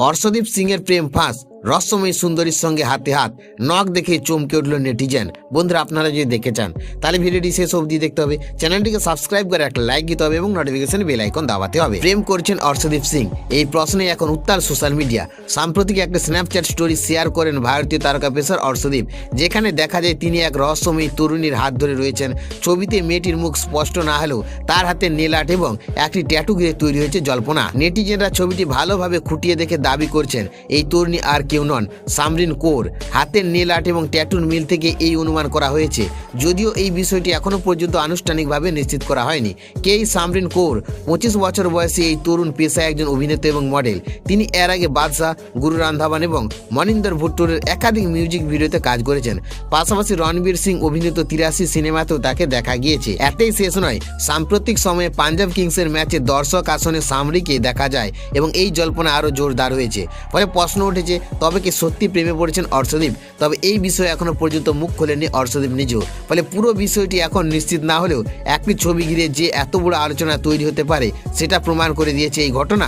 অর্শদীপ সিং এর প্রেম ফাঁস, রহস্যময়ী সুন্দরীর সঙ্গে হাতে হাত, নখ দেখে চমকে উঠল নেটিজেন। বন্ধুরা, আপনারা যদি দেখতে চান তাহলে ভিডিওটি শেষ অবধি দেখতে হবে, চ্যানেলটিকে সাবস্ক্রাইব করে একটা লাইক দিতে হবে এবং নোটিফিকেশন বেল আইকন দাবাতে হবে। প্রেম করছেন অর্শদীপ সিং, এই প্রশ্নে এখন উত্তাল সোশ্যাল মিডিয়া। সাম্প্রতিক একটা স্ন্যাপচ্যাট স্টোরি শেয়ার করেন ভারতীয় তারকা পেসার অর্শদীপ, যেখানে দেখা যায় তিনি এক রহস্যময়ী তরুণীর হাত ধরে রয়েছেন। ছবিতে মেয়েটির মুখ স্পষ্ট না হলেও তার হাতে নেল আর্ট এবং একটি ট্যাটু ঘিরে তৈরি হয়েছে জল্পনা। নেটিজেনরা ছবিটি ভালোভাবে খুঁটিয়ে দেখে দাবি করছেন এই তরুণী আর কেউ নন, সামরিন কৌর। হাতের নেল আর্ট এবং ট্যাটুর মিল থেকে এই অনুমান করা হয়েছে, যদিও এই বিষয়টি এখনো পর্যন্ত আনুষ্ঠানিকভাবে নিশ্চিত করা হয়নি। কে এই সামরিন কৌর? 25 বছর বয়সী এই তরুণ পেশায় একজন অভিনেতা এবং মডেল। তিনি এর আগে বাদশা, গুরু রান্ধাবান এবং মনিন্দর ভুট্টোর একাধিক মিউজিক ভিডিওতে কাজ করেছেন। পাশাপাশি রণবীর সিং অভিনীত 83 সিনেমাতেও তাকে দেখা গিয়েছে। এতেই শেষ নয়, সাম্প্রতিক সময়ে পাঞ্জাব কিংসের ম্যাচে দর্শক আসনে সামরিকে দেখা যায় এবং এই জল্পনা আরও জোরদার হয়েছে। ফলে প্রশ্ন উঠেছে, তবে কি সত্যি প্রেমে পড়েছেন অর্শদীপ? তবে এই বিষয়ে এখনো পর্যন্ত মুখ খোলেননি অর্শদীপ নিজেও। ফলে পুরো বিষয়টি এখন নিশ্চিত না হলেও একটি ছবি ঘিরে যে এত বড় আলোচনা তৈরি হতে পারে সেটা প্রমাণ করে দিয়েছে এই ঘটনা।